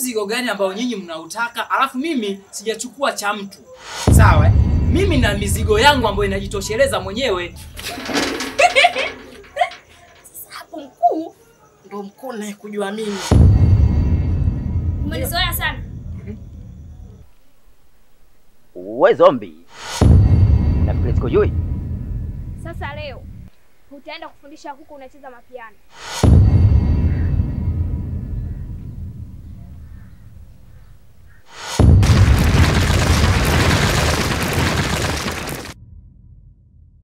mzigo gani ambao nyinyi mnautaka alafu mimi sijachukua cha mtu? Sawa? Mimi na mizigo yangu ambayo inajitosheleza mwenyewe. Sasa hapo mkuu ndo mkuu naye kujua mimi. Umenizoea sana. Wewe zombi. Nafikiri sikujui. Sasa leo utaenda kufundisha huko unacheza mapiano.